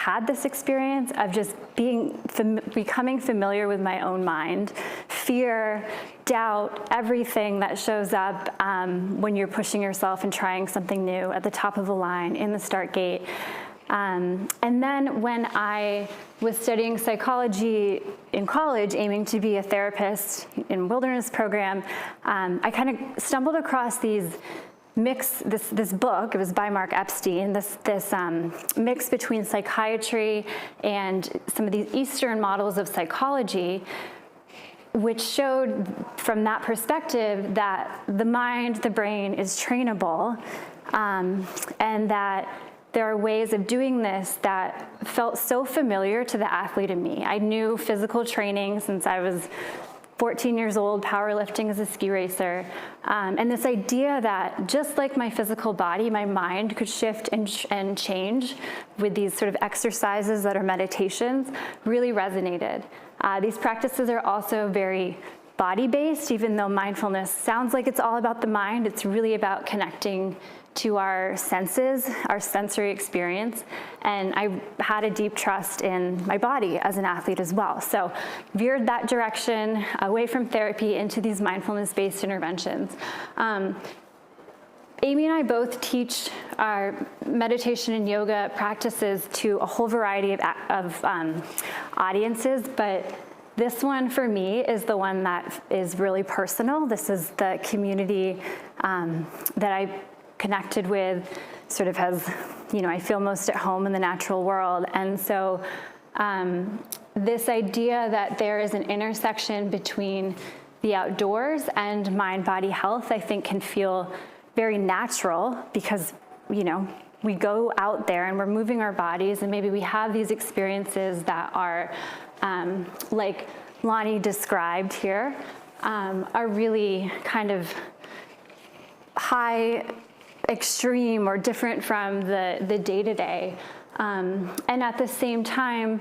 had this experience of just becoming familiar with my own mind, fear, doubt, everything that shows up when you're pushing yourself and trying something new at the top of the line in the start gate. And then when I was studying psychology in college, aiming to be a therapist in wilderness program, I kind of stumbled across this book. It was by Mark Epstein, this mix between psychiatry and some of these Eastern models of psychology, which showed from that perspective that the mind, the brain is trainable, and that there are ways of doing this that felt so familiar to the athlete in me. I knew physical training since I was 14 years old, powerlifting as a ski racer. And this idea that just like my physical body, my mind could shift and change with these sort of exercises that are meditations really resonated. These practices are also very body-based, even though mindfulness sounds like it's all about the mind. It's really about connecting to our senses, our sensory experience, and I had a deep trust in my body as an athlete as well. So veered that direction away from therapy into these mindfulness-based interventions. Aimee and I both teach our meditation and yoga practices to a whole variety of audiences, but this one for me is the one that is really personal. This is the community that I connected with, sort of has, I feel most at home in the natural world. And so this idea that there is an intersection between the outdoors and mind-body health, I think can feel very natural because, we go out there and we're moving our bodies, and maybe we have these experiences that are, like Lonnie described here, are really kind of high, extreme, or different from the day-to-day. And at the same time,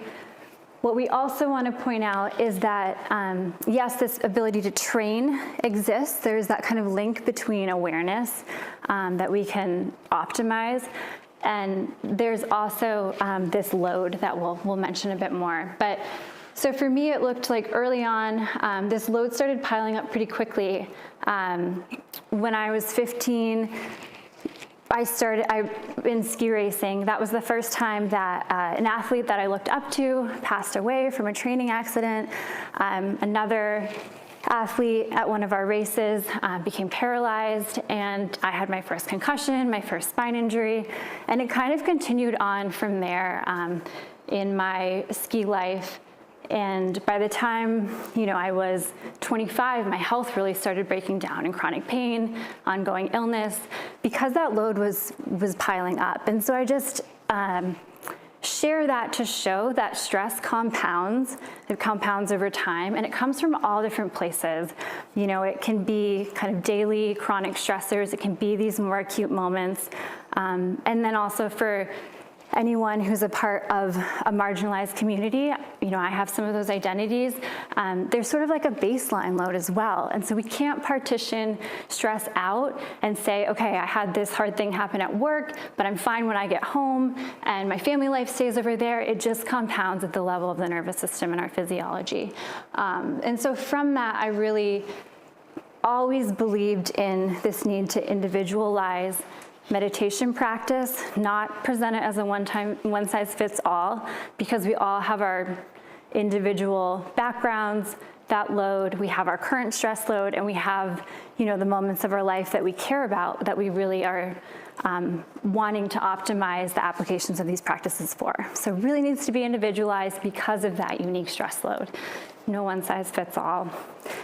what we also want to point out is that, yes, this ability to train exists. There's that kind of link between awareness that we can optimize. And there's also this load that we'll mention a bit more. But so for me, it looked like early on, this load started piling up pretty quickly. When I was 15, in ski racing. That was the first time that an athlete that I looked up to passed away from a training accident. Another athlete at one of our races became paralyzed, and I had my first concussion, my first spine injury, and it kind of continued on from there in my ski life. And by the time, I was 25, my health really started breaking down in chronic pain, ongoing illness, because that load was piling up. And so I just share that to show that stress compounds. It compounds over time, and it comes from all different places. It can be kind of daily chronic stressors. It can be these more acute moments. And then also for anyone who's a part of a marginalized community, I have some of those identities. There's sort of like a baseline load as well. And so we can't partition stress out and say, okay, I had this hard thing happen at work, but I'm fine when I get home and my family life stays over there. It just compounds at the level of the nervous system and our physiology. And so from that, I really always believed in this need to individualize meditation practice, not present it as a one-size-fits-all, because we all have our individual backgrounds, that load, we have our current stress load, and we have, the moments of our life that we care about, that we really are wanting to optimize the applications of these practices for. So it really needs to be individualized because of that unique stress load. No one size fits all.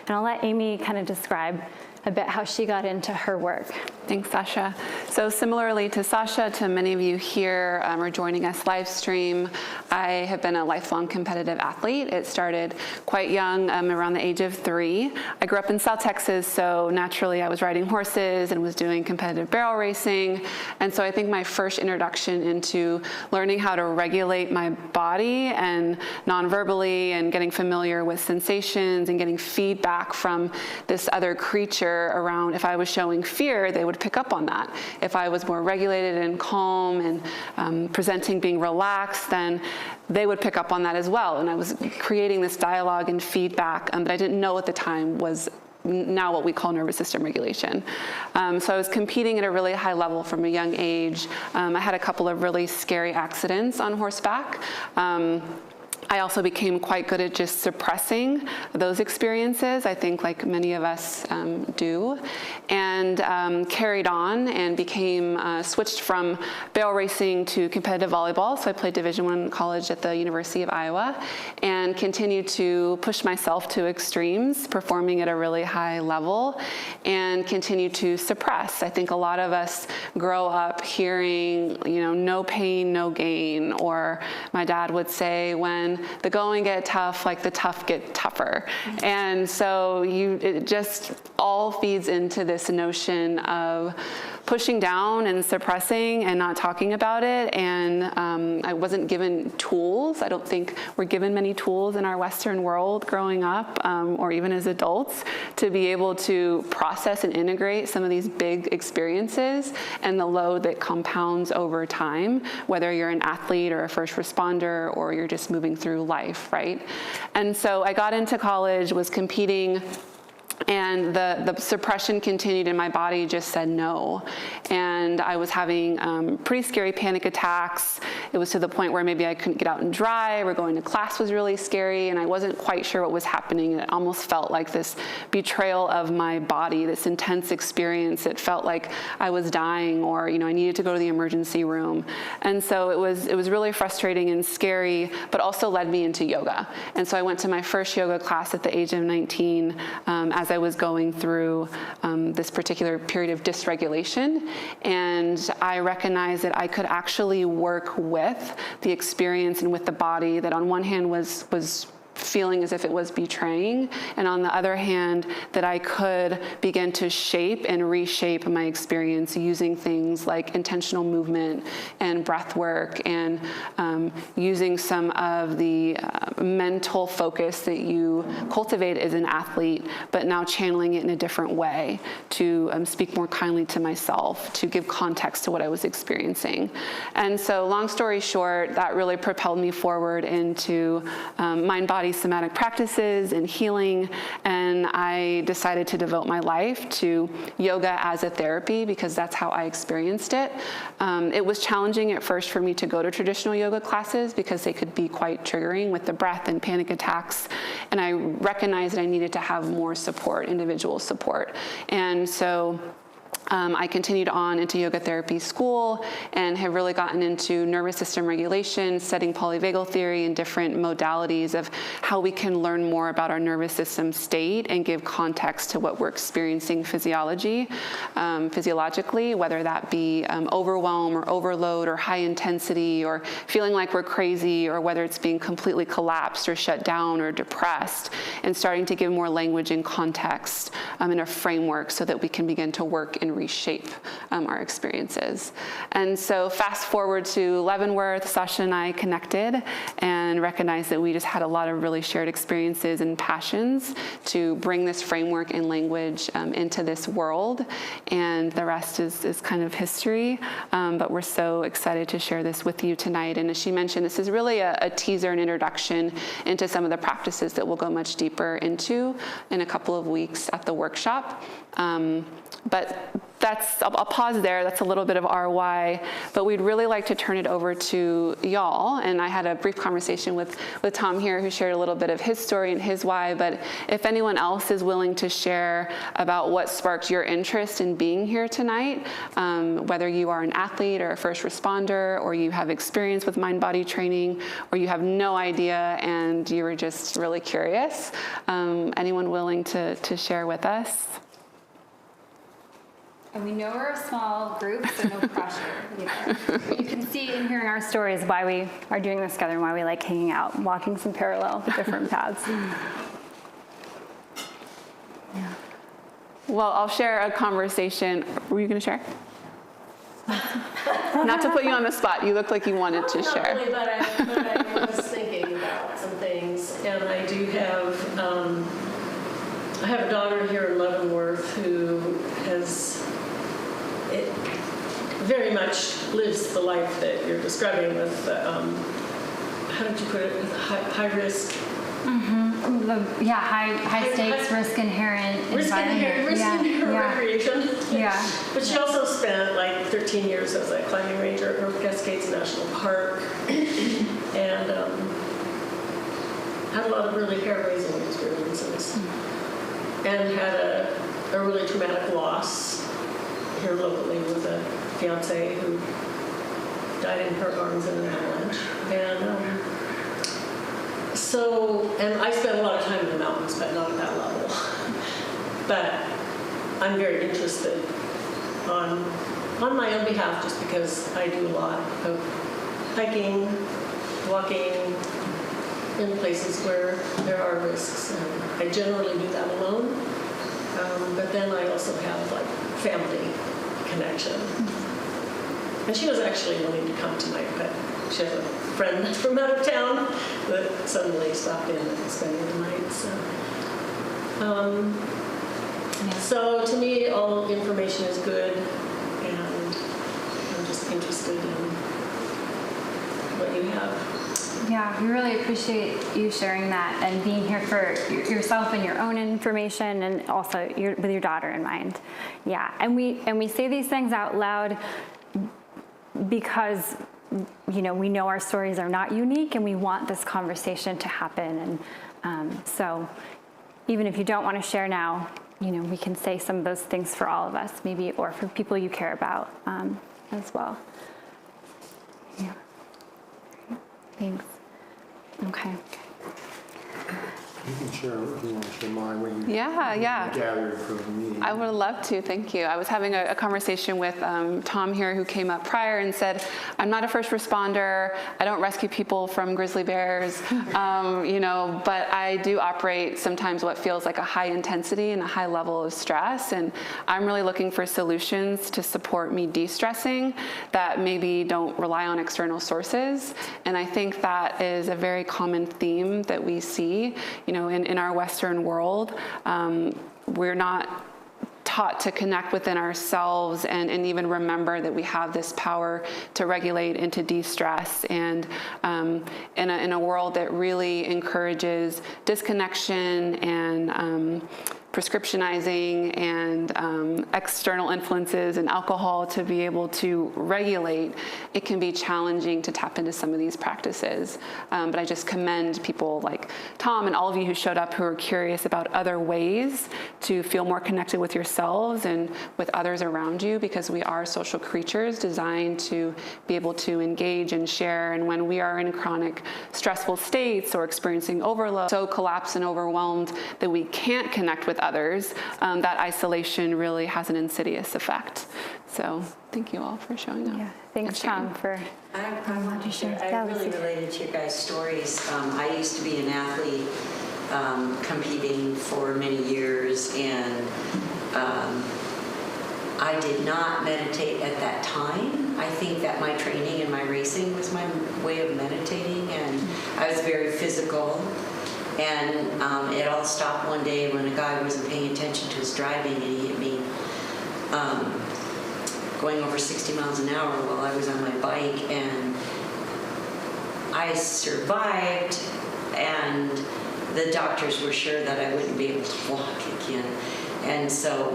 And I'll let Aimee kind of describe a bit how she got into her work. Thanks, Sasha. So similarly to Sasha, to many of you here or joining us live stream, I have been a lifelong competitive athlete. It started quite young, around the age of 3. I grew up in South Texas, so naturally I was riding horses and was doing competitive barrel racing. And so I think my first introduction into learning how to regulate my body and non-verbally and getting familiar with sensations and getting feedback from this other creature around, if I was showing fear, they would would pick up on that. If I was more regulated and calm and presenting being relaxed, then they would pick up on that as well. And I was creating this dialogue and feedback that I didn't know at the time was now what we call nervous system regulation. So I was competing at a really high level from a young age. I had a couple of really scary accidents on horseback. I also became quite good at just suppressing those experiences, I think like many of us do, and carried on and became switched from barrel racing to competitive volleyball. So I played Division I college at the University of Iowa and continued to push myself to extremes, performing at a really high level, and continue to suppress. I think a lot of us grow up hearing, no pain, no gain, or my dad would say, when the going get tough, like the tough get tougher. And so it just all feeds into this notion of pushing down and suppressing and not talking about it. And I wasn't given tools. I don't think we're given many tools in our Western world growing up, or even as adults, to be able to process and integrate some of these big experiences and the load that compounds over time, whether you're an athlete or a first responder or you're just moving through life, right? And so I got into college, was competing, and the suppression continued and my body just said no. And I was having pretty scary panic attacks. It was to the point where maybe I couldn't get out and drive, or going to class was really scary, and I wasn't quite sure what was happening. It almost felt like this betrayal of my body, this intense experience. It felt like I was dying, or I needed to go to the emergency room. And so it was really frustrating and scary, but also led me into yoga. And so I went to my first yoga class at the age of 19 as I was going through this particular period of dysregulation, and I recognized that I could actually work with the experience and with the body that on one hand was feeling as if it was betraying, and on the other hand, that I could begin to shape and reshape my experience using things like intentional movement and breath work, and using some of the mental focus that you cultivate as an athlete, but now channeling it in a different way to speak more kindly to myself, to give context to what I was experiencing. And so long story short, that really propelled me forward into mind-body somatic practices and healing, and I decided to devote my life to yoga as a therapy because that's how I experienced it. It was challenging at first for me to go to traditional yoga classes because they could be quite triggering with the breath and panic attacks, and I recognized that I needed to have more support, individual support. And so I continued on into yoga therapy school and have really gotten into nervous system regulation, studying Polyvagal Theory and different modalities of how we can learn more about our nervous system state and give context to what we're experiencing physiologically, whether that be overwhelm or overload or high intensity or feeling like we're crazy, or whether it's being completely collapsed or shut down or depressed, and starting to give more language and context in a framework so that we can begin to work and reshape our experiences. And so fast forward to Leavenworth, Sasha and I connected and recognized that we just had a lot of really shared experiences and passions to bring this framework and language into this world. And the rest is kind of history, but we're so excited to share this with you tonight. And as she mentioned, this is really a teaser and introduction into some of the practices that we'll go much deeper into in a couple of weeks at the workshop. But I'll pause there. That's a little bit of our why, but we'd really like to turn it over to y'all. And I had a brief conversation with Tom here, who shared a little bit of his story and his why, but if anyone else is willing to share about what sparked your interest in being here tonight, whether you are an athlete or a first responder, or you have experience with mind-body training, or you have no idea and you were just really curious, anyone willing to share with us? And we know we're a small group, so no pressure either. You can see in hearing our stories why we are doing this together and why we like hanging out and walking some parallel different paths. Yeah. Well, I'll share a conversation. Were you going to share? Not to put you on the spot. You look like you wanted to share. Not really, but I was thinking about some things, and I do have, I have a daughter here in Leavenworth who has very much lives the life that you're describing with, how did you put it, with high risk? High stakes, risk inherent environment. Recreation. Yeah. But she also spent like 13 years as a climbing ranger at North Cascades National Park, and had a lot of really hair-raising experiences, and had a really traumatic loss here locally with a fiance who died in her arms in an avalanche, and I spent a lot of time in the mountains, but not at that level. But I'm very interested on my own behalf, just because I do a lot of hiking, walking in places where there are risks. And I generally do that alone. But then I also have like family connection. And she was actually willing to come tonight, but she has a friend from out of town that suddenly stopped in and spending the night. So to me, all information is good, and I'm just interested in what you have. Yeah, we really appreciate you sharing that and being here for yourself and your own information, and also with your daughter in mind. Yeah, and we say these things out loud because we know our stories are not unique, and we want this conversation to happen. And so even if you don't want to share now, we can say some of those things for all of us, maybe, or for people you care about as well. Yeah. Thanks. Okay. You can share if you want to share mine what you gathered from me. I would love to, thank you. I was having a conversation with Tom here, who came up prior and said, I'm not a first responder, I don't rescue people from grizzly bears, but I do operate sometimes what feels like a high intensity and a high level of stress, and I'm really looking for solutions to support me de-stressing that maybe don't rely on external sources. And I think that is a very common theme that we see. In our Western world, we're not taught to connect within ourselves and even remember that we have this power to regulate and to de-stress. And in a world that really encourages disconnection and prescriptionizing and external influences and alcohol to be able to regulate, it can be challenging to tap into some of these practices. But I just commend people like Tom and all of you who showed up who are curious about other ways to feel more connected with yourselves and with others around you, because we are social creatures designed to be able to engage and share. And when we are in chronic stressful states or experiencing overload, so collapsed and overwhelmed that we can't connect with others, that isolation really has an insidious effect. So thank you all for showing up. Yeah, thanks, Tom, for I want to share. I really related to your guys' stories. I used to be an athlete, competing for many years, and I did not meditate at that time. I think that my training and my racing was my way of meditating, and I was very physical. And it all stopped one day when a guy wasn't paying attention to his driving, and he hit me going over 60 miles an hour while I was on my bike, and I survived, and the doctors were sure that I wouldn't be able to walk again. And so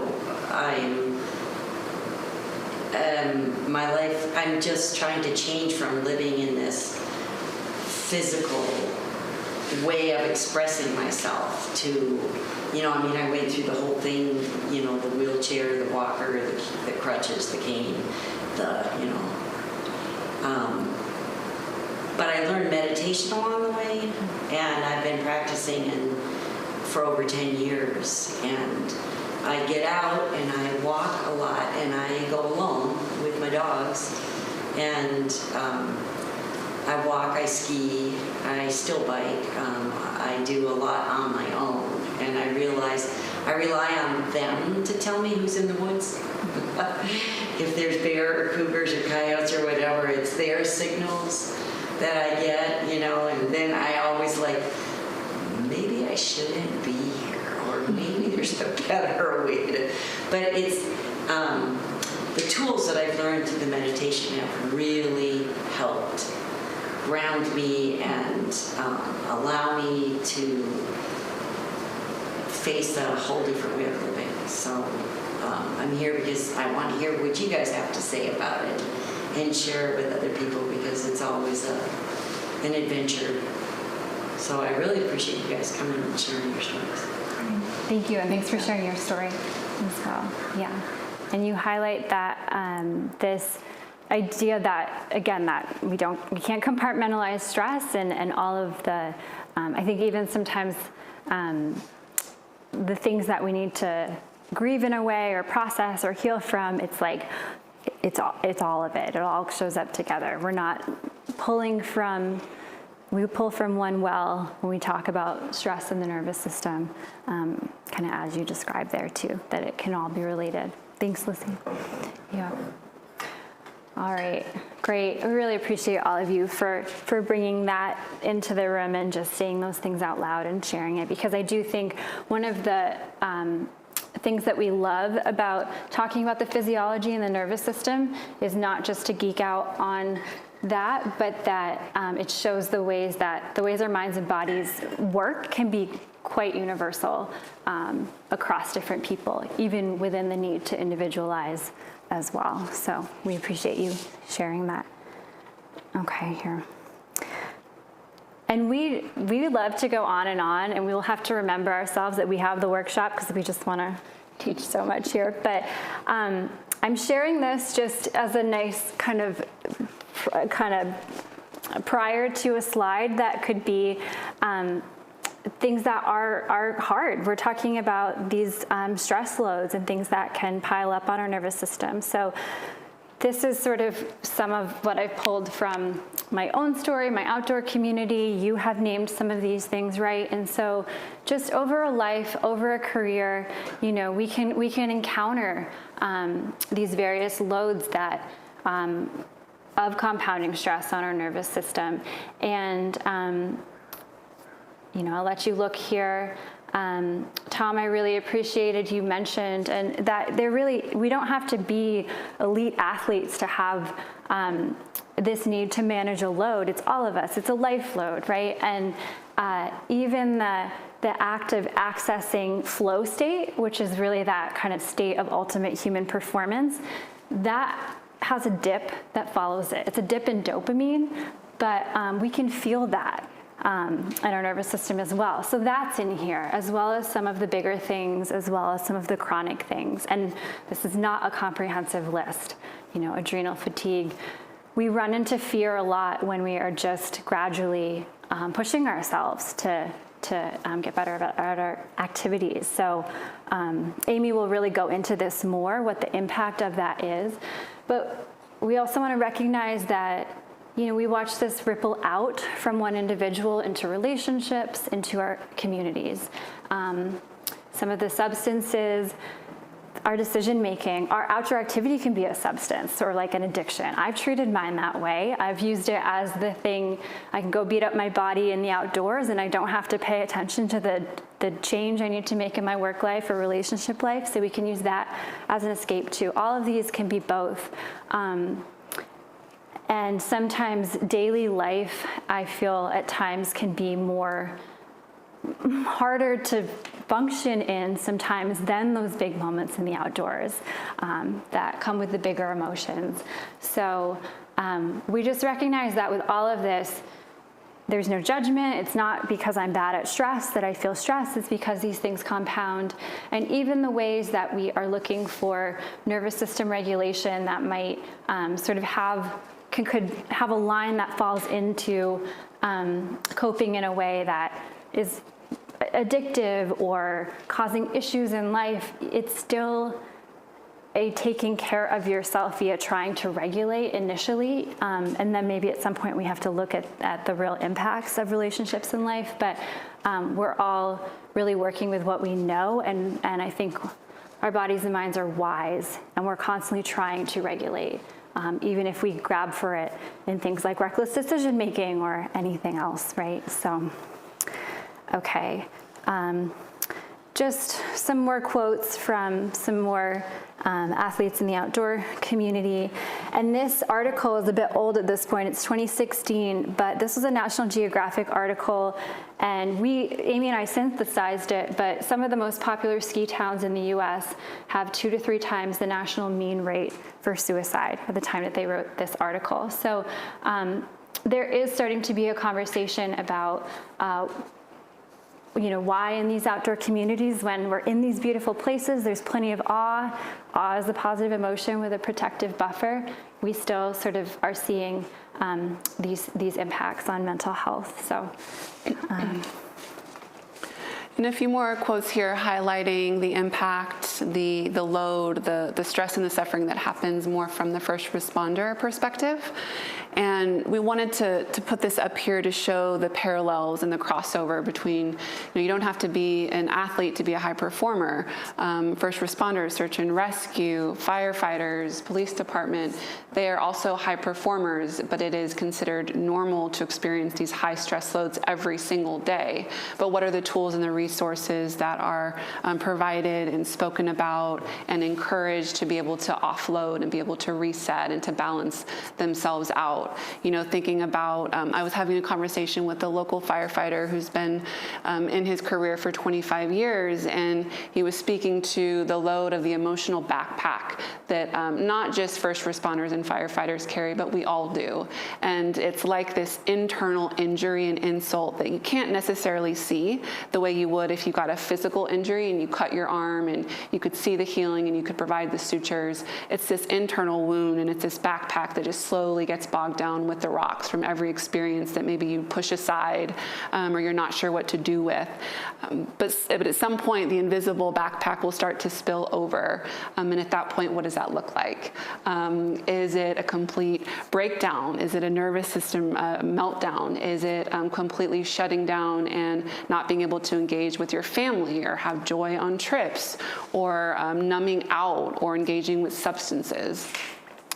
my life, I'm just trying to change from living in this physical way of expressing myself to, I went through the whole thing, the wheelchair, the walker, the crutches, the cane, but I learned meditation along the way, and I've been practicing for over 10 years, and I get out and I walk a lot, and I go alone with my dogs, and I walk, I ski, I still bike. I do a lot on my own, and I realize I rely on them to tell me who's in the woods. If there's bear or cougars or coyotes or whatever, it's their signals that I get, and then I always maybe I shouldn't be here, or maybe there's a better way to, but it's, the tools that I've learned through the meditation have really helped ground me and allow me to face a whole different way of living. So I'm here because I want to hear what you guys have to say about it and share it with other people, because it's always an adventure. So I really appreciate you guys coming and sharing your stories. Thank you, and thanks for sharing your story as well. Yeah, and you highlight that this idea that, again, that we can't compartmentalize stress and all of the, I think even sometimes the things that we need to grieve in a way or process or heal from, it's like, it's all of it. It all shows up together. We're not pulling from, we pull from one well when we talk about stress in the nervous system, kind of as you described there too, that it can all be related. Thanks, Lissy. Yeah. All right, great. I really appreciate all of you for bringing that into the room and just saying those things out loud and sharing it, because I do think one of the things that we love about talking about the physiology and the nervous system is not just to geek out on that, but that it shows the ways our minds and bodies work can be quite universal across different people, even within the need to individualize as well. So we appreciate you sharing that. Okay, here. And we love to go on, and we will have to remember ourselves that we have the workshop because we just want to teach so much here. But I'm sharing this just as a nice kind of prior to a slide that could be things that are hard. We're talking about these stress loads and things that can pile up on our nervous system. So this is sort of some of what I've pulled from my own story, my outdoor community. You have named some of these things, right? And so just over a life, over a career, you know, we can encounter these various loads that of compounding stress on our nervous system. And you know, I'll let you look here. Tom, I really appreciated you mentioned, and that we don't have to be elite athletes to have this need to manage a load. It's all of us. It's a life load, right? And even the act of accessing flow state, which is really that kind of state of ultimate human performance, that has a dip that follows it. It's a dip in dopamine, but we can feel that in our nervous system as well. So that's in here, as well as some of the bigger things, as well as some of the chronic things. And this is not a comprehensive list. You know, adrenal fatigue. We run into fear a lot when we are just gradually pushing ourselves to get better at our activities. So Aimee will really go into this more, what the impact of that is. But we also want to recognize that, you know, we watch this ripple out from one individual into relationships, into our communities. Some of the substances, our decision-making, our outdoor activity can be a substance or like an addiction. I've treated mine that way. I've used it as the thing, I can go beat up my body in the outdoors and I don't have to pay attention to the change I need to make in my work life or relationship life. So we can use that as an escape too. All of these can be both. And sometimes daily life, I feel at times can be harder to function in sometimes than those big moments in the outdoors that come with the bigger emotions. So we just recognize that with all of this, there's no judgment. It's not because I'm bad at stress that I feel stress. It's because these things compound. And even the ways that we are looking for nervous system regulation that might sort of could have a line that falls into coping in a way that is addictive or causing issues in life, it's still a taking care of yourself via trying to regulate initially. And then maybe at some point we have to look at the real impacts of relationships in life. But we're all really working with what we know. And I think our bodies and minds are wise, and we're constantly trying to regulate. Even if we grab for it in things like reckless decision making or anything else, right? So, okay. Just some more quotes from some more athletes in the outdoor community. And this article is a bit old at this point. It's 2016, but this was a National Geographic article, and Aimee and I synthesized it, but some of the most popular ski towns in the US have 2 to 3 times the national mean rate for suicide at the time that they wrote this article. So there is starting to be a conversation about why in these outdoor communities, when we're in these beautiful places, there's plenty of awe. Awe is a positive emotion with a protective buffer. We still sort of are seeing these impacts on mental health. So. And a few more quotes here highlighting the impact, the load, the stress and the suffering that happens more from the first responder perspective. And we wanted to put this up here to show the parallels and the crossover between, you don't have to be an athlete to be a high performer. First responders, search and rescue, firefighters, police department, they are also high performers, but it is considered normal to experience these high stress loads every single day. But what are the tools and the resources that are provided and spoken about and encouraged to be able to offload and be able to reset and to balance themselves out? Thinking about, I was having a conversation with a local firefighter who's been in his career for 25 years, and he was speaking to the load of the emotional backpack that not just first responders and firefighters carry, but we all do. And it's like this internal injury and insult that you can't necessarily see the way you would if you got a physical injury and you cut your arm and you could see the healing and you could provide the sutures. It's this internal wound, and it's this backpack that just slowly gets bogged down with the rocks from every experience that maybe you push aside or you're not sure what to do with. But at some point, the invisible backpack will start to spill over. And at that point, what does that look like? Is it a complete breakdown? Is it a nervous system meltdown? Is it completely shutting down and not being able to engage with your family or have joy on trips, or numbing out or engaging with substances?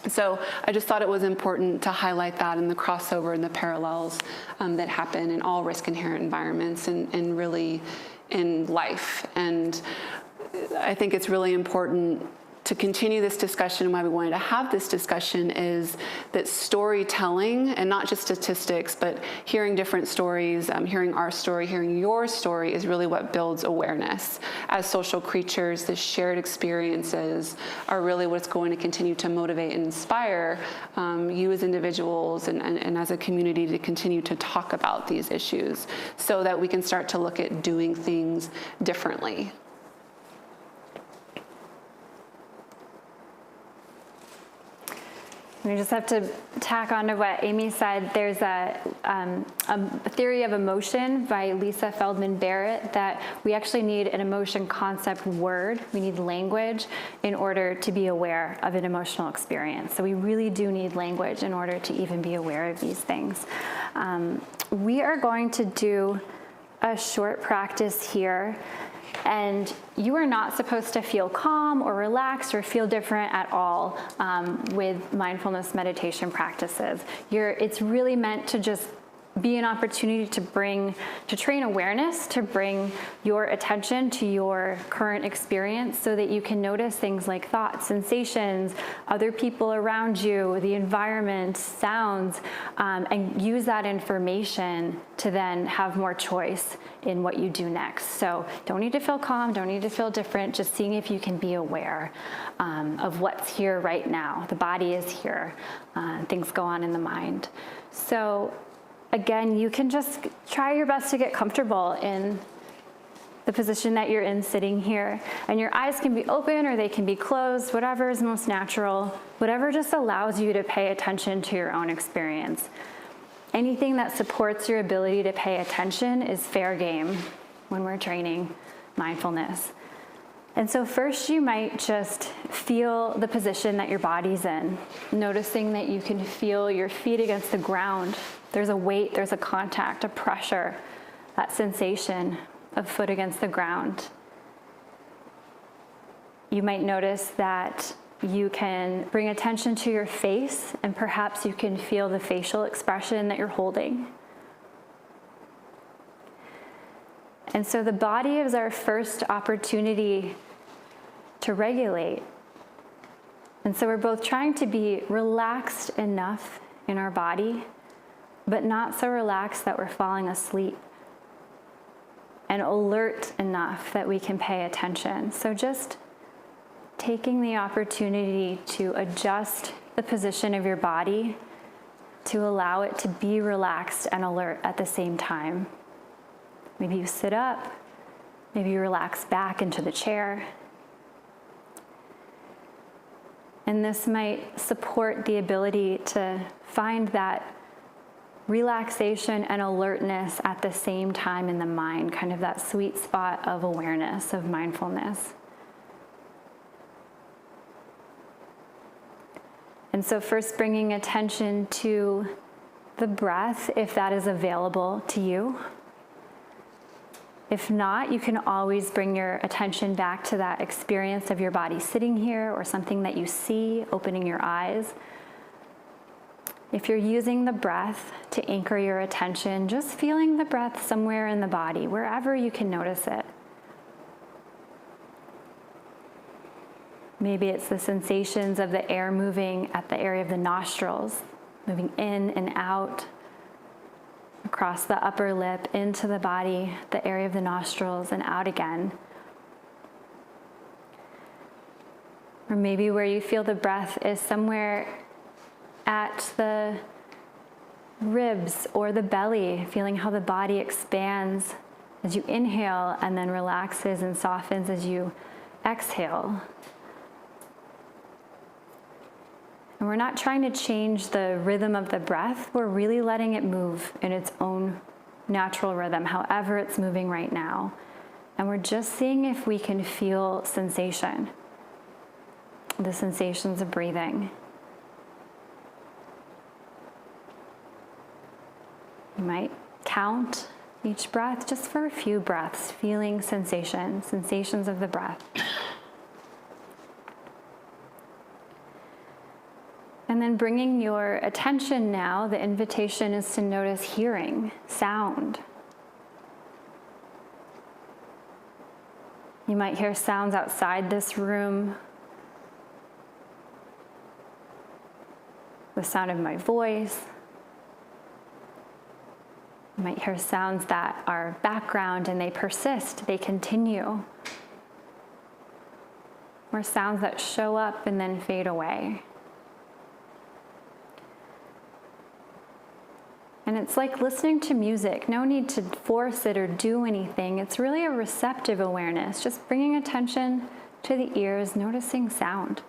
So I just thought it was important to highlight that in the crossover and the parallels that happen in all risk-inherent environments and really in life. And I think it's really important to continue this discussion. Why we wanted to have this discussion is that storytelling, and not just statistics, but hearing different stories, hearing our story, hearing your story, is really what builds awareness. As social creatures, the shared experiences are really what's going to continue to motivate and inspire you as individuals and as a community to continue to talk about these issues so that we can start to look at doing things differently. We just have to tack on to what Aimee said. There's a theory of emotion by Lisa Feldman Barrett that we actually need an emotion concept word. We need language in order to be aware of an emotional experience. So we really do need language in order to even be aware of these things. We are going to do a short practice here. And you are not supposed to feel calm or relaxed or feel different at all with mindfulness meditation practices. It's really meant to just be an opportunity to train awareness, to bring your attention to your current experience so that you can notice things like thoughts, sensations, other people around you, the environment, sounds, and use that information to then have more choice in what you do next. So don't need to feel calm, don't need to feel different, just seeing if you can be aware of what's here right now. The body is here, things go on in the mind. So again, you can just try your best to get comfortable in the position that you're in sitting here. And your eyes can be open or they can be closed, whatever is most natural, whatever just allows you to pay attention to your own experience. Anything that supports your ability to pay attention is fair game when we're training mindfulness. And so first you might just feel the position that your body's in, noticing that you can feel your feet against the ground. There's a weight, there's a contact, a pressure, that sensation of foot against the ground. You might notice that you can bring attention to your face, and perhaps you can feel the facial expression that you're holding. And so the body is our first opportunity to regulate, And so we're both trying to be relaxed enough in our body, but not so relaxed that we're falling asleep, and alert enough that we can pay attention. So just taking the opportunity to adjust the position of your body to allow it to be relaxed and alert at the same time. Maybe you sit up, maybe you relax back into the chair. And this might support the ability to find that relaxation and alertness at the same time in the mind, kind of that sweet spot of awareness, of mindfulness. And so first bringing attention to the breath, if that is available to you. If not, you can always bring your attention back to that experience of your body sitting here or something that you see, opening your eyes. If you're using the breath to anchor your attention, just feeling the breath somewhere in the body, wherever you can notice it. Maybe it's the sensations of the air moving at the area of the nostrils, moving in and out, across the upper lip, into the body, the area of the nostrils, and out again. Or maybe where you feel the breath is somewhere at the ribs or the belly, feeling how the body expands as you inhale and then relaxes and softens as you exhale. And we're not trying to change the rhythm of the breath, we're really letting it move in its own natural rhythm, however it's moving right now. And we're just seeing if we can feel sensation, the sensations of breathing. You might count each breath just for a few breaths, feeling sensations of the breath. And then bringing your attention now, the invitation is to notice hearing, sound. You might hear sounds outside this room, the sound of my voice. You might hear sounds that are background and they persist, they continue. Or sounds that show up and then fade away. And it's like listening to music. No need to force it or do anything. It's really a receptive awareness, just bringing attention to the ears, noticing sound.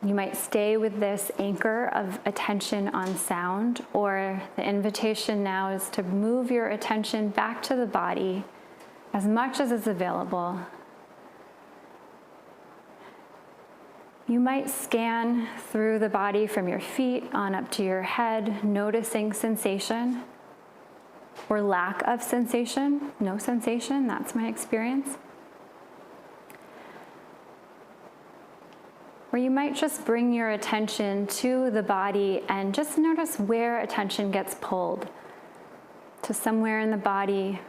You might stay with this anchor of attention on sound, or the invitation now is to move your attention back to the body as much as is available. You might scan through the body from your feet on up to your head, noticing sensation or lack of sensation, no sensation, that's my experience. Or you might just bring your attention to the body and just notice where attention gets pulled to somewhere in the body,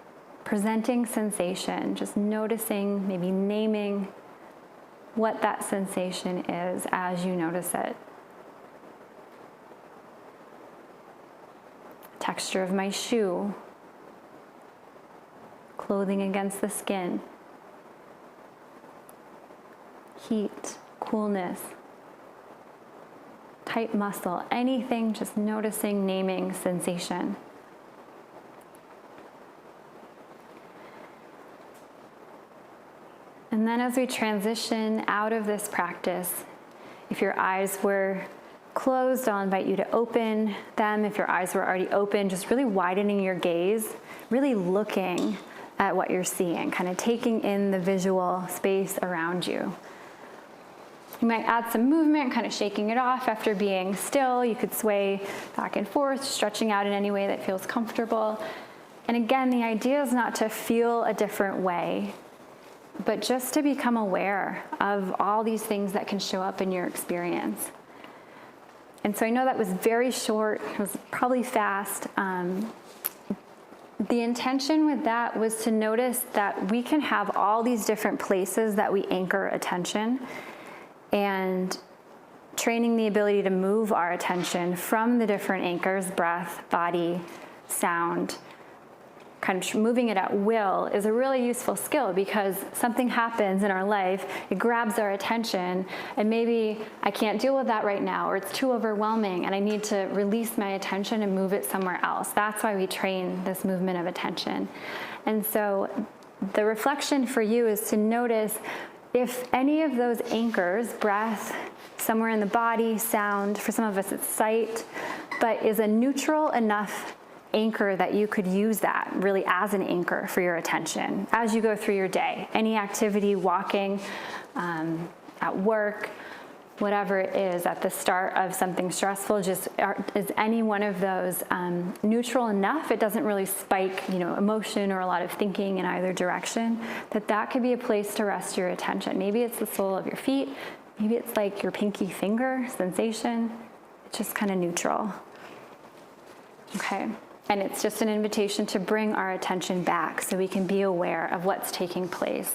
presenting sensation, just noticing, maybe naming what that sensation is as you notice it. Texture of my shoe, clothing against the skin, heat, coolness, tight muscle, anything, just noticing, naming sensation. And then as we transition out of this practice, if your eyes were closed, I'll invite you to open them. If your eyes were already open, just really widening your gaze, really looking at what you're seeing, kind of taking in the visual space around you. You might add some movement, kind of shaking it off after being still. You could sway back and forth, stretching out in any way that feels comfortable. And again, the idea is not to feel a different way, but just to become aware of all these things that can show up in your experience. And so I know that was very short, it was probably fast, the intention with that was to notice that we can have all these different places that we anchor attention, and training the ability to move our attention from the different anchors, breath, body, sound, kind of moving it at will is a really useful skill, because something happens in our life, it grabs our attention, and maybe I can't deal with that right now, or it's too overwhelming and I need to release my attention and move it somewhere else. That's why we train this movement of attention. And so the reflection for you is to notice if any of those anchors, breath, somewhere in the body, sound, for some of us it's sight, but is a neutral enough anchor that you could use that really as an anchor for your attention as you go through your day. Any activity, walking, at work, whatever it is, at the start of something stressful, just is any one of those neutral enough? It doesn't really spike, emotion or a lot of thinking in either direction. That could be a place to rest your attention. Maybe it's the sole of your feet. Maybe it's like your pinky finger sensation. It's just kind of neutral. Okay. And it's just an invitation to bring our attention back so we can be aware of what's taking place.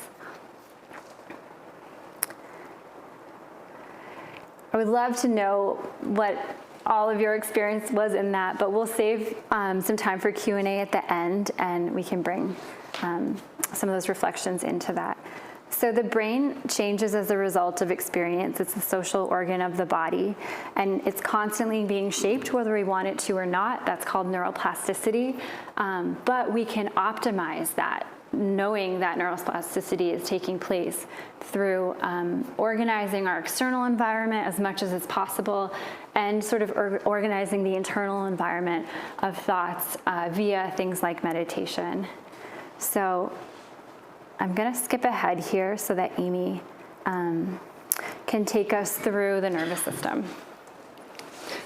I would love to know what all of your experience was in that, but we'll save some time for Q&A at the end, and we can bring some of those reflections into that. So the brain changes as a result of experience. It's the social organ of the body, and it's constantly being shaped whether we want it to or not. That's called neuroplasticity. But we can optimize that, knowing that neuroplasticity is taking place through organizing our external environment as much as is possible, and sort of organizing the internal environment of thoughts via things like meditation. So I'm going to skip ahead here so that Aimee can take us through the nervous system.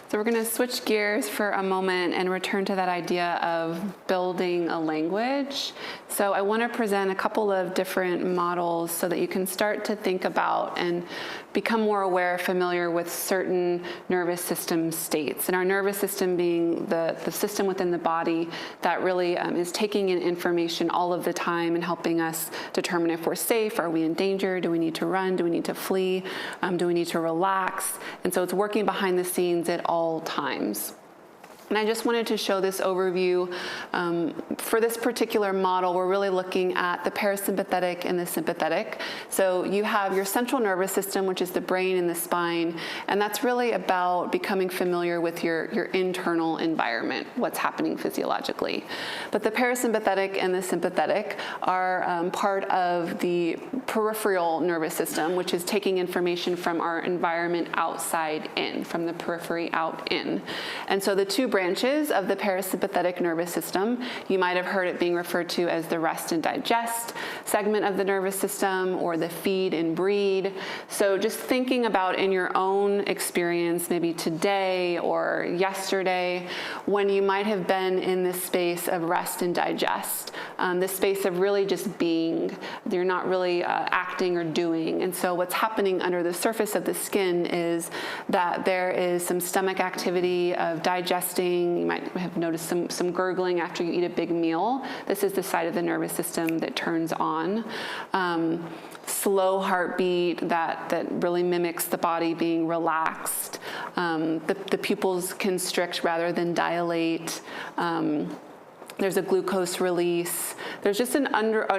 So we're going to switch gears for a moment and return to that idea of building a language. So I want to present a couple of different models so that you can start to think about and become more aware, familiar with certain nervous system states. And our nervous system being the system within the body that really is taking in information all of the time and helping us determine if we're safe, are we in danger, do we need to run, do we need to flee, do we need to relax. And so it's working behind the scenes at all times. And I just wanted to show this overview. For this particular model, we're really looking at the parasympathetic and the sympathetic. So you have your central nervous system, which is the brain and the spine, and that's really about becoming familiar with your internal environment, what's happening physiologically. But the parasympathetic and the sympathetic are part of the peripheral nervous system, which is taking information from our environment outside in, from the periphery out in. And so the two branches of the parasympathetic nervous system, you might have heard it being referred to as the rest and digest segment of the nervous system, or the feed and breed. So just thinking about in your own experience, maybe today or yesterday, when you might have been in this space of rest and digest, this space of really just being. You're not really acting or doing. And so what's happening under the surface of the skin is that there is some stomach activity of digesting. You might have noticed some gurgling after you eat a big meal. This is the side of the nervous system that turns on. Slow heartbeat that really mimics the body being relaxed. The pupils constrict rather than dilate. There's a glucose release. There's just an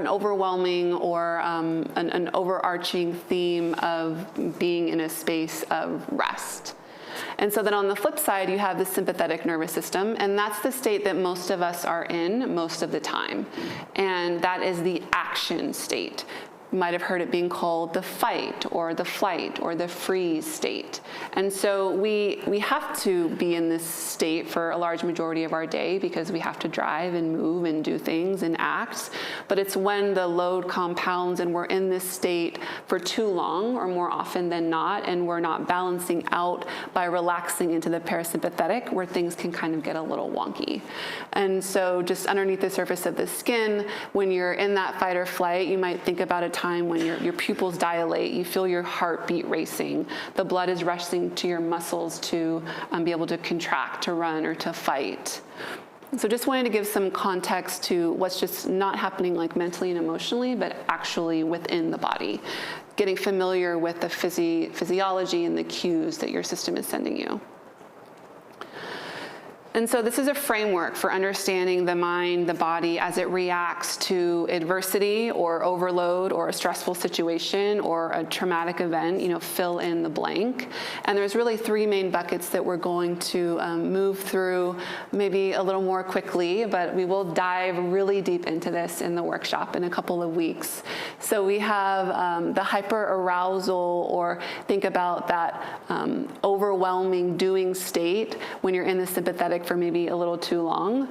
overwhelming or an overarching theme of being in a space of rest. And so then on the flip side, you have the sympathetic nervous system, and that's the state that most of us are in most of the time. And that is the action state. You might have heard it being called the fight or the flight or the freeze state. And so we have to be in this state for a large majority of our day because we have to drive and move and do things and act. But it's when the load compounds and we're in this state for too long or more often than not, and we're not balancing out by relaxing into the parasympathetic, where things can kind of get a little wonky. And so just underneath the surface of the skin, when you're in that fight or flight, you might think about a time when your pupils dilate, you feel your heartbeat racing, the blood is rushing to your muscles to be able to contract, to run, or to fight. So just wanted to give some context to what's just not happening like mentally and emotionally, but actually within the body. Getting familiar with the physiology and the cues that your system is sending you. And so this is a framework for understanding the mind, the body, as it reacts to adversity or overload or a stressful situation or a traumatic event, fill in the blank. And there's really three main buckets that we're going to move through maybe a little more quickly, but we will dive really deep into this in the workshop in a couple of weeks. So we have the hyperarousal, or think about that overwhelming doing state when you're in the sympathetic for maybe a little too long.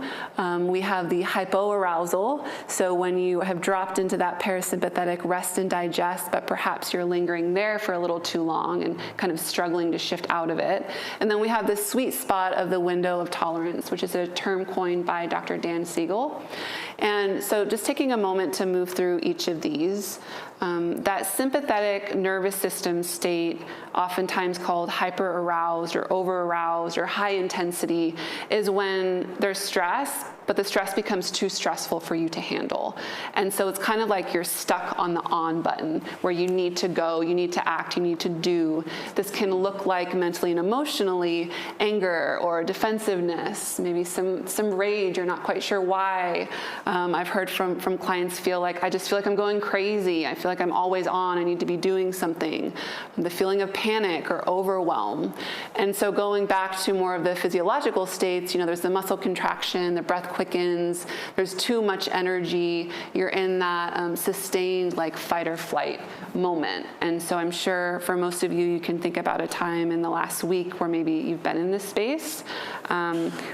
We have the hypoarousal, so when you have dropped into that parasympathetic rest and digest, but perhaps you're lingering there for a little too long and kind of struggling to shift out of it. And then we have the sweet spot of the window of tolerance, which is a term coined by Dr. Dan Siegel. And so just taking a moment to move through each of these. That sympathetic nervous system state, oftentimes called hyper-aroused or over-aroused or high intensity, is when there's stress, but the stress becomes too stressful for you to handle. And so it's kind of like you're stuck on the on button where you need to go, you need to act, you need to do. This can look like mentally and emotionally anger or defensiveness, maybe some rage, you're not quite sure why. I've heard from clients I just feel like I'm going crazy. I feel like I'm always on, I need to be doing something. The feeling of panic or overwhelm. And so going back to more of the physiological states, there's the muscle contraction, the breath quickens, there's too much energy, you're in that sustained fight or flight moment. And so I'm sure for most of you, you can think about a time in the last week where maybe you've been in this space.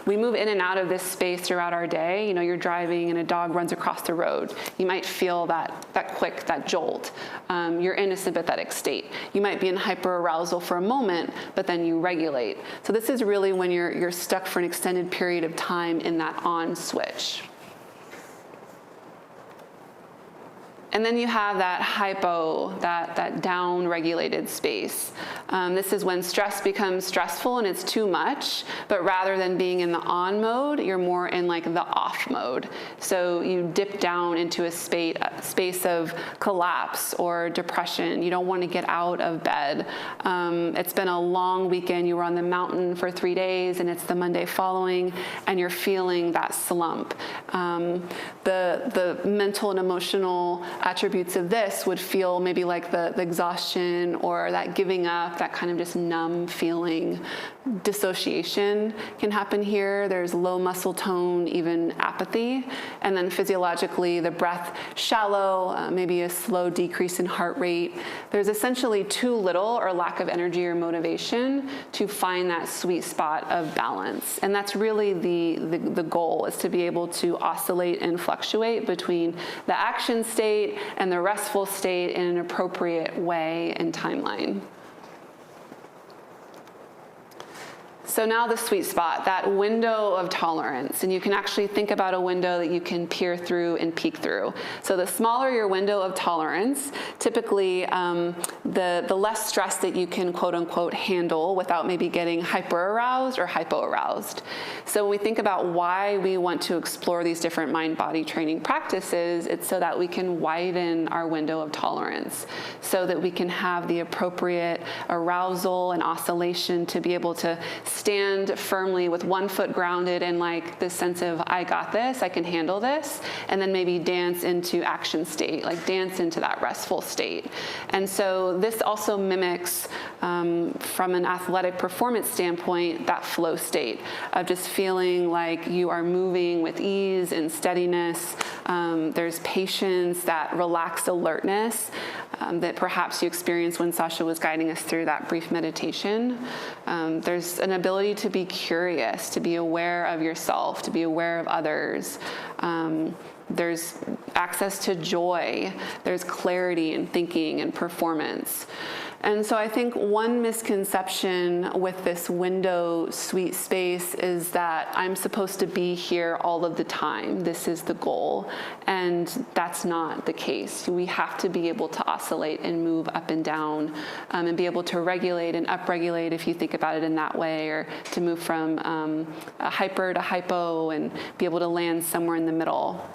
We move in and out of this space throughout our day. You're driving and a dog runs across the road. You might feel that jolt. You're in a sympathetic state. You might be in hyperarousal for a moment, but then you regulate. So this is really when you're stuck for an extended period of time in that on switch. And then you have that hypo, that down-regulated space. This is when stress becomes stressful and it's too much, but rather than being in the on mode, you're more in the off mode. So you dip down into a space of collapse or depression. You don't want to get out of bed. It's been a long weekend. You were on the mountain for 3 days and it's the Monday following and you're feeling that slump. The mental and emotional attributes of this would feel maybe like the exhaustion or that giving up, that kind of just numb feeling. Dissociation can happen here. There's low muscle tone, even apathy. And then physiologically, the breath shallow, maybe a slow decrease in heart rate. There's essentially too little or lack of energy or motivation to find that sweet spot of balance. And that's really the goal, is to be able to oscillate and fluctuate between the action state and the restful state in an appropriate way and timeline. So now the sweet spot, that window of tolerance, and you can actually think about a window that you can peer through and peek through. So the smaller your window of tolerance, typically the less stress that you can quote unquote handle without maybe getting hyper-aroused or hypo-aroused. So when we think about why we want to explore these different mind-body training practices, it's so that we can widen our window of tolerance, so that we can have the appropriate arousal and oscillation to be able to stand firmly with one foot grounded in this sense of, I got this, I can handle this, and then maybe dance into action state, dance into that restful state. And so this also mimics, from an athletic performance standpoint, that flow state of just feeling like you are moving with ease and steadiness. There's patience, that relaxed alertness that perhaps you experienced when Sasha was guiding us through that brief meditation. There's an ability to be curious, to be aware of yourself, to be aware of others. There's access to joy. There's clarity in thinking and performance. And so I think one misconception with this window sweet space is that I'm supposed to be here all of the time. This is the goal. And that's not the case. We have to be able to oscillate and move up and down and be able to regulate and upregulate, if you think about it in that way, or to move from a hyper to hypo and be able to land somewhere in the middle.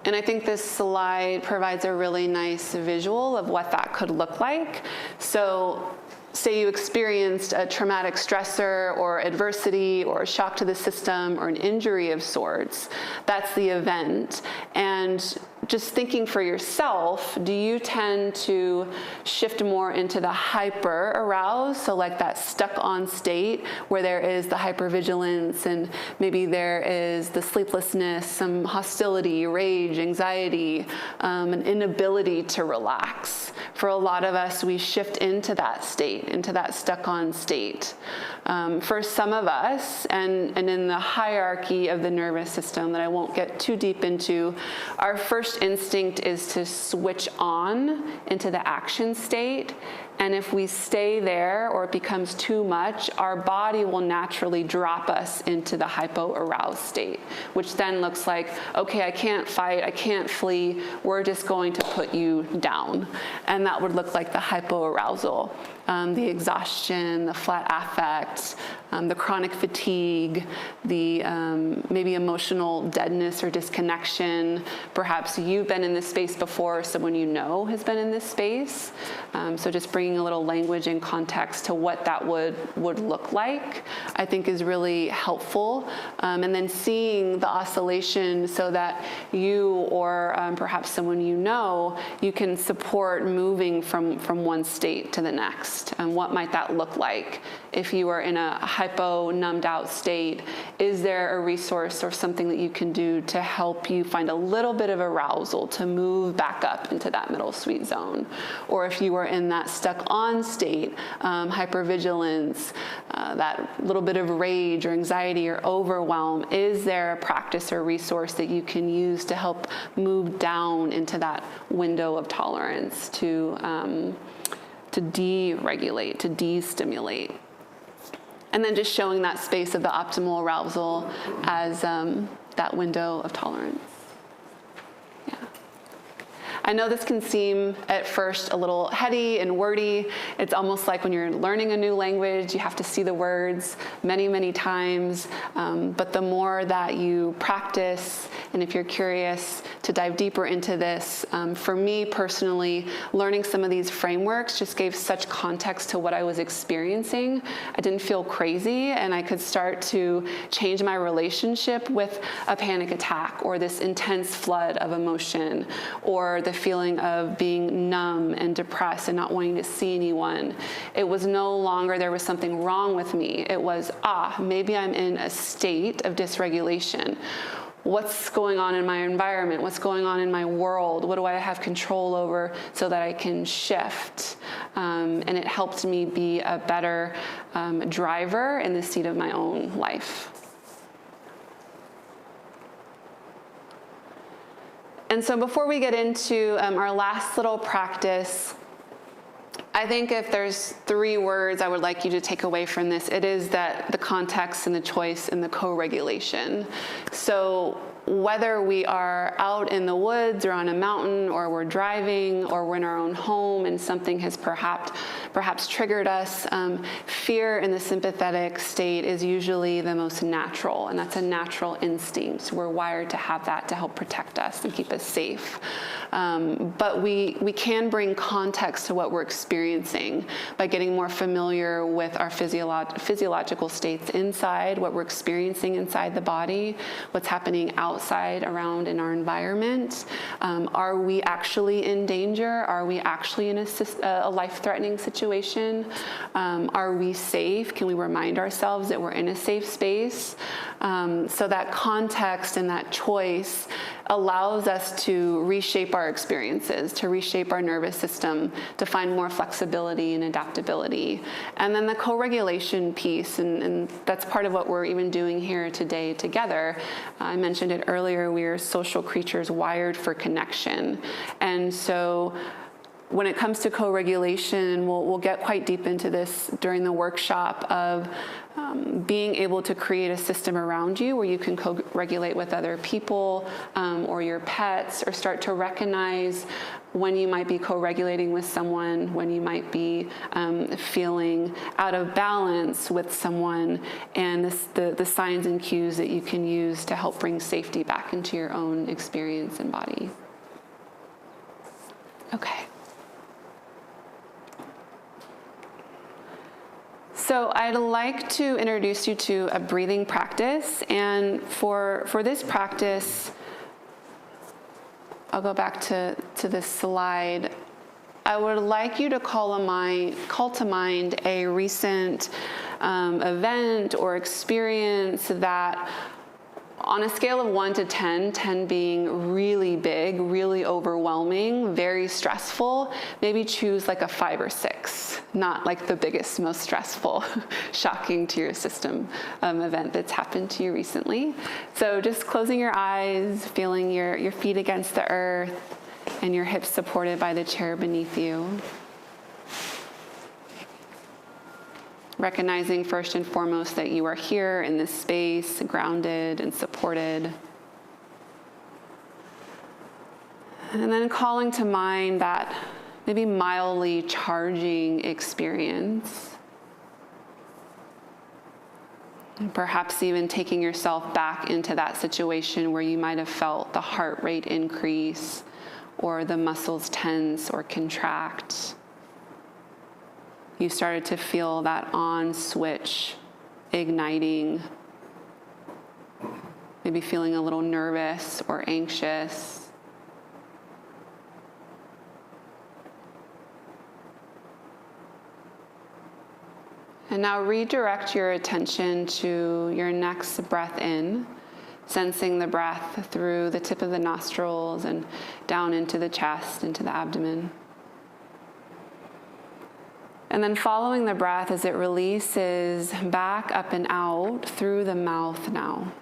And I think this slide provides a really nice visual of what that could look like. So say you experienced a traumatic stressor or adversity or a shock to the system or an injury of sorts. That's the event. And just thinking for yourself, do you tend to shift more into the hyper aroused, so like that stuck on state where there is the hypervigilance and maybe there is the sleeplessness, some hostility, rage, anxiety, an inability to relax? For a lot of us, we shift into that state, into that stuck on state. For some of us, and in the hierarchy of the nervous system that I won't get too deep into, our first instinct is to switch on into the action state. And if we stay there or it becomes too much, our body will naturally drop us into the hypo-aroused state, which then looks like, okay, I can't fight, I can't flee, we're just going to put you down. And that would look like the hypo-arousal. The exhaustion, the flat affect, the chronic fatigue, the maybe emotional deadness or disconnection. Perhaps you've been in this space before, someone you know has been in this space. So just bringing a little language and context to what that would look like, I think is really helpful. And then seeing the oscillation so that you or perhaps someone you know, you can support moving from one state to the next. And what might that look like? If you are in a hypo numbed out state, is there a resource or something that you can do to help you find a little bit of arousal to move back up into that middle sweet zone? Or if you are in that stuck on state, hypervigilance, that little bit of rage or anxiety or overwhelm, is there a practice or resource that you can use to help move down into that window of tolerance to deregulate, to de-stimulate? And then just showing that space of the optimal arousal as that window of tolerance. Yeah. I know this can seem at first a little heady and wordy. It's almost like when you're learning a new language, you have to see the words many, many times. But the more that you practice, and if you're curious to dive deeper into this, for me personally, learning some of these frameworks just gave such context to what I was experiencing. I didn't feel crazy, and I could start to change my relationship with a panic attack or this intense flood of emotion, or the feeling of being numb and depressed and not wanting to see anyone. It was no longer there was something wrong with me. It was, maybe I'm in a state of dysregulation. What's going on in my environment? What's going on in my world? What do I have control over so that I can shift? And it helped me be a better driver in the seat of my own life. And so before we get into our last little practice, I think if there's 3 words I would like you to take away from this, it is that the context and the choice and the co-regulation. So whether we are out in the woods or on a mountain, or we're driving, or we're in our own home and something has perhaps triggered us, fear in the sympathetic state is usually the most natural, and that's a natural instinct. We're wired to have that to help protect us and keep us safe. But we can bring context to what we're experiencing by getting more familiar with our physiological states inside, what we're experiencing inside the body, what's happening outside around in our environment. Are we actually in danger? Are we actually in a life-threatening situation? Are we safe? Can we remind ourselves that we're in a safe space? So that context and that choice allows us to reshape our experiences, to reshape our nervous system, to find more flexibility and adaptability. And then the co-regulation piece, and that's part of what we're even doing here today together. I mentioned it earlier, we are social creatures wired for connection. And so when it comes to co-regulation, we'll get quite deep into this during the workshop of being able to create a system around you where you can co-regulate with other people or your pets, or start to recognize when you might be co-regulating with someone, when you might be feeling out of balance with someone, and the signs and cues that you can use to help bring safety back into your own experience and body. Okay. So I'd like to introduce you to a breathing practice, and for this practice, I'll go back to this slide. I would like you to call to mind a recent event or experience that, on a scale of 1 to 10, 10 being really big, really overwhelming, very stressful, maybe choose like a 5 or 6, not like the biggest, most stressful, shocking to your system event that's happened to you recently. So just closing your eyes, feeling your feet against the earth and your hips supported by the chair beneath you. Recognizing first and foremost that you are here in this space, grounded and supported. And then calling to mind that maybe mildly charging experience. And perhaps even taking yourself back into that situation where you might have felt the heart rate increase or the muscles tense or contract. You started to feel that on switch igniting, maybe feeling a little nervous or anxious. And now redirect your attention to your next breath in, sensing the breath through the tip of the nostrils and down into the chest, into the abdomen. And then following the breath as it releases back up and out through the mouth now.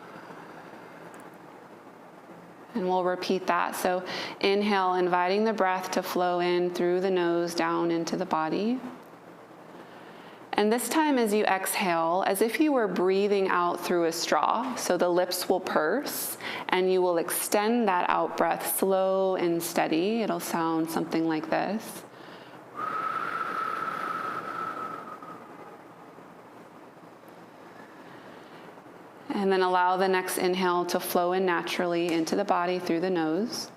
And we'll repeat that. So inhale, inviting the breath to flow in through the nose down into the body. And this time as you exhale, as if you were breathing out through a straw, so the lips will purse and you will extend that out breath slow and steady. It'll sound something like this. And then allow the next inhale to flow in naturally into the body through the nose.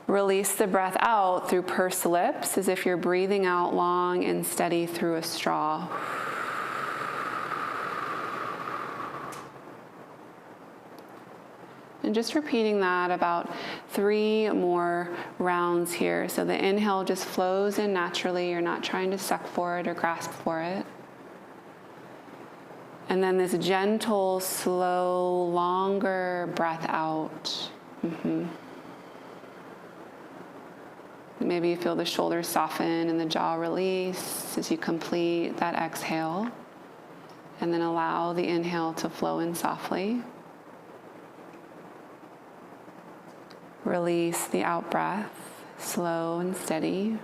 Release the breath out through pursed lips, as if you're breathing out long and steady through a straw. And just repeating that about 3 more rounds here. So the inhale just flows in naturally. You're not trying to suck for it or grasp for it. And then this gentle, slow, longer breath out. Maybe you feel the shoulders soften and the jaw release as you complete that exhale. And then allow the inhale to flow in softly. Release the out breath, slow and steady.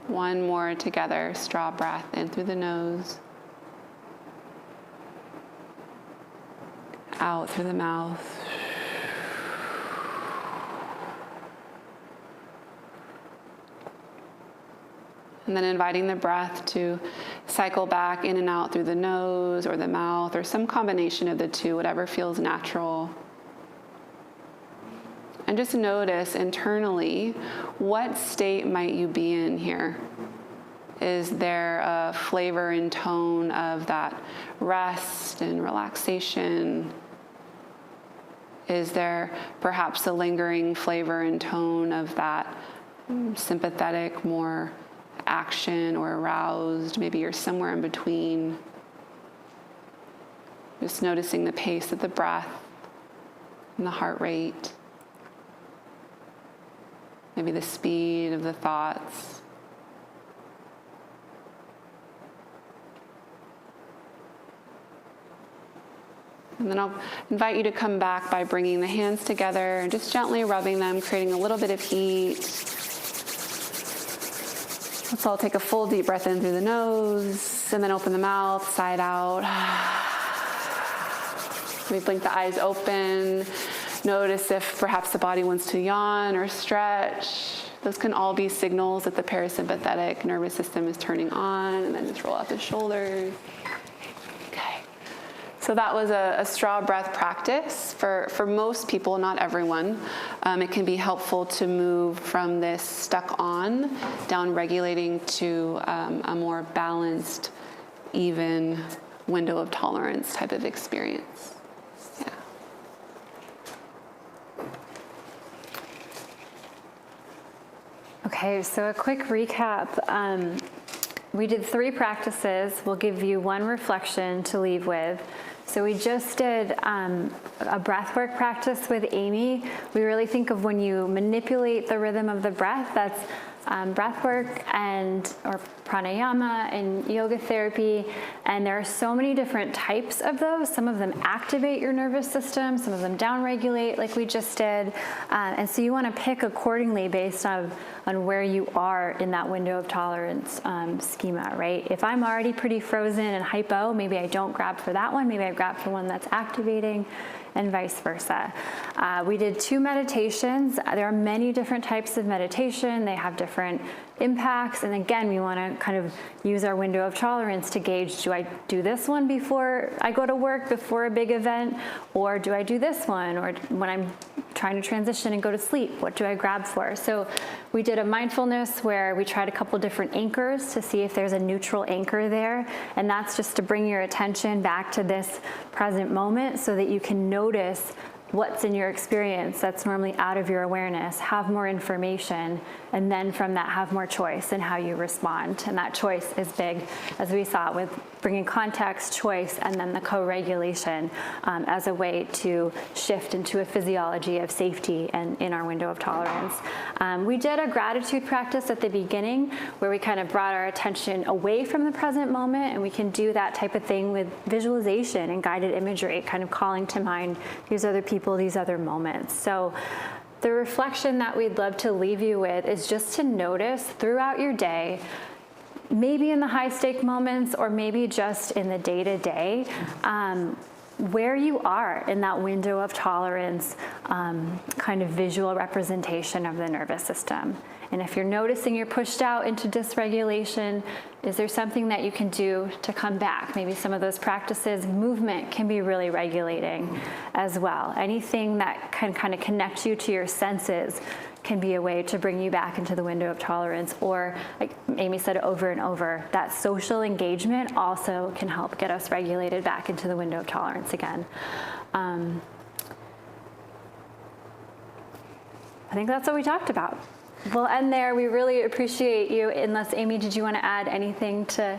One more together, straw breath in through the nose, out through the mouth. And then inviting the breath to cycle back in and out through the nose or the mouth or some combination of the two, whatever feels natural. And just notice internally, what state might you be in here? Is there a flavor and tone of that rest and relaxation? Is there perhaps a lingering flavor and tone of that sympathetic, more action or aroused? Maybe you're somewhere in between. Just noticing the pace of the breath and the heart rate. Maybe the speed of the thoughts. And then I'll invite you to come back by bringing the hands together and just gently rubbing them, creating a little bit of heat. Let's all take a full deep breath in through the nose and then open the mouth, side out. We blink the eyes open. Notice if perhaps the body wants to yawn or stretch. Those can all be signals that the parasympathetic nervous system is turning on, and then just roll out the shoulders. Okay. So that was a straw breath practice. For most people, not everyone, it can be helpful to move from this stuck on, down regulating to a more balanced, even window of tolerance type of experience. Yeah. Okay, so a quick recap. We did 3 practices. We'll give you 1 reflection to leave with. So we just did a breathwork practice with Aimee. We really think of when you manipulate the rhythm of the breath, that's breathwork or pranayama and yoga therapy. And there are so many different types of those. Some of them activate your nervous system, some of them downregulate like we just did. And so you want to pick accordingly based on where you are in that window of tolerance schema, right? If I'm already pretty frozen and hypo, maybe I don't grab for that one, maybe I grab for one that's activating, and vice versa. We did 2 meditations. There are many different types of meditation. They have different impacts. And again, we want to kind of use our window of tolerance to gauge, do I do this one before I go to work, before a big event? Or do I do this one? Or when I'm trying to transition and go to sleep, what do I grab for? So we did a mindfulness where we tried a couple different anchors to see if there's a neutral anchor there. And that's just to bring your attention back to this present moment so that you can notice what's in your experience that's normally out of your awareness, have more information, and then from that have more choice in how you respond. And that choice is big, as we saw, with bringing context, choice, and then the co-regulation as a way to shift into a physiology of safety and in our window of tolerance. We did a gratitude practice at the beginning where we kind of brought our attention away from the present moment, and we can do that type of thing with visualization and guided imagery, kind of calling to mind these other people, these other moments. So the reflection that we'd love to leave you with is just to notice throughout your day, maybe in the high stake moments or maybe just in the day-to-day, where you are in that window of tolerance, kind of visual representation of the nervous system. And if you're noticing you're pushed out into dysregulation, is there something that you can do to come back? Maybe some of those practices, movement can be really regulating as well. Anything that can kind of connect you to your senses can be a way to bring you back into the window of tolerance. Or, like Aimee said over and over, that social engagement also can help get us regulated back into the window of tolerance again. I think that's what we talked about. We'll end there. We really appreciate you. Unless, Aimee, did you want to add anything to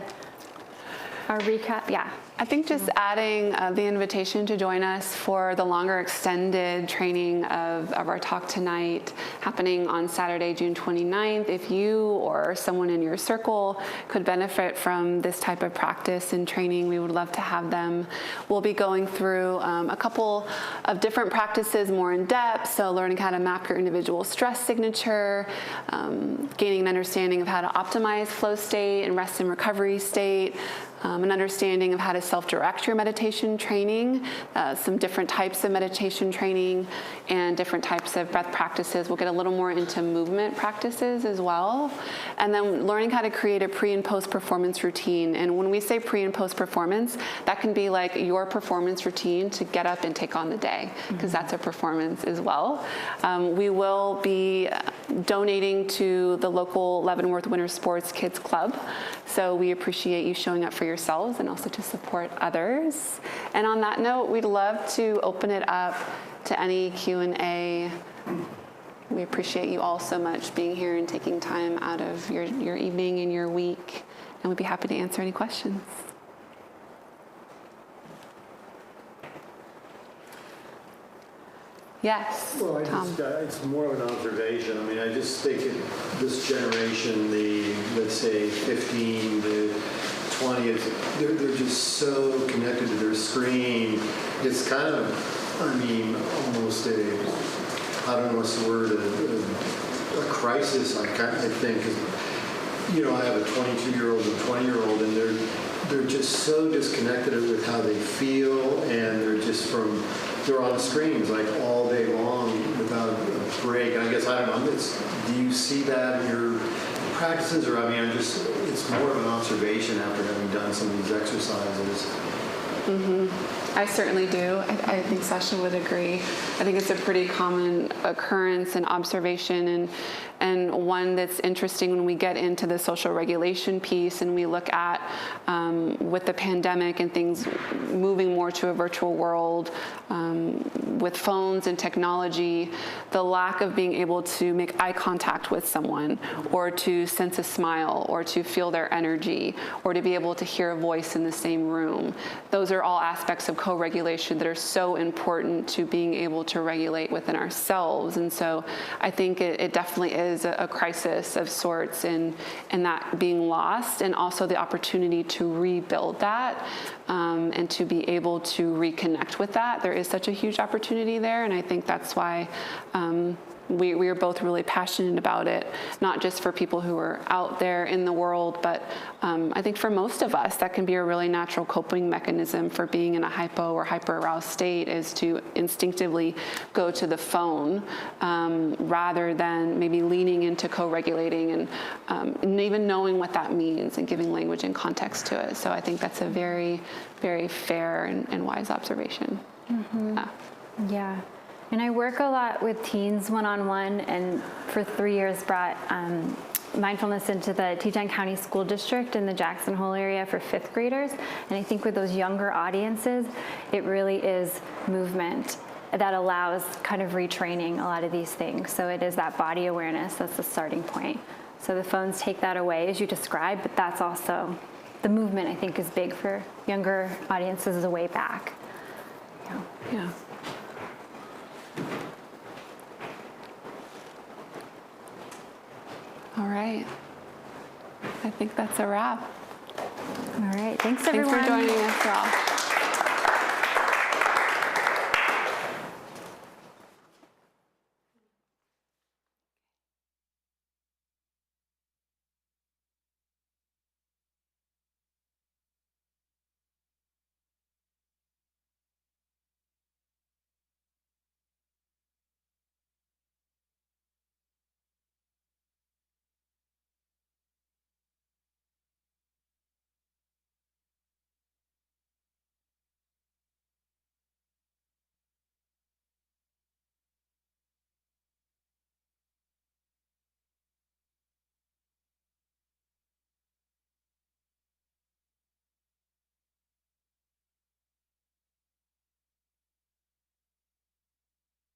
our recap? Yeah. I think just adding the invitation to join us for the longer extended training of our talk tonight, happening on Saturday, June 29th. If you or someone in your circle could benefit from this type of practice and training, we would love to have them. We'll be going through a couple of different practices more in depth, so learning how to map your individual stress signature, gaining an understanding of how to optimize flow state and rest and recovery state, an understanding of how to self-direct your meditation training, some different types of meditation training, and different types of breath practices. We'll get a little more into movement practices as well. And then learning how to create a pre and post performance routine. And when we say pre and post performance, that can be like your performance routine to get up and take on the day, because that's a performance as well. We will be donating to the local Leavenworth Winter Sports Kids Club. So we appreciate you showing up for yourselves and also to support others. And on that note, we'd love to open it up to any Q&A. We appreciate you all so much being here and taking time out of your evening and your week. And we'd be happy to answer any questions. Yes, Well, Tom. it's more of an observation. I mean, I just think this generation, the, let's say, 15 to 20, they're just so connected to their screen. It's kind of, I mean, almost I don't know what's the word, a crisis, I think. You know, I have a 22-year-old and a 20-year-old, and they're just so disconnected with how they feel, and they're on screens like all day long without a break. And I guess, I don't know, do you see that in your practices, or I mean, it's more of an observation after having done some of these exercises. I certainly do. I think Sasha would agree. I think it's a pretty common occurrence and observation, and one that's interesting when we get into the social regulation piece and we look at with the pandemic and things moving more to a virtual world with phones and technology, the lack of being able to make eye contact with someone, or to sense a smile, or to feel their energy, or to be able to hear a voice in the same room. Those are all aspects of co-regulation that are so important to being able to regulate within ourselves. And so I think it definitely is a crisis of sorts in that being lost, and also the opportunity to rebuild that and to be able to reconnect with that. There is such a huge opportunity there, and I think that's why we are both really passionate about it, not just for people who are out there in the world, but I think for most of us, that can be a really natural coping mechanism for being in a hypo or hyper-aroused state, is to instinctively go to the phone rather than maybe leaning into co-regulating and even knowing what that means and giving language and context to it. So I think that's a very, very fair and wise observation. Yeah. And I work a lot with teens one-on-one, and for 3 years brought mindfulness into the Teton County School District in the Jackson Hole area for 5th graders. And I think with those younger audiences, it really is movement that allows kind of retraining a lot of these things. So it is that body awareness that's the starting point. So the phones take that away, as you described, but that's also the movement, I think, is big for younger audiences as a way back. Yeah. All right. I think that's a wrap. All right. Thanks, everyone. Thanks for joining us, y'all.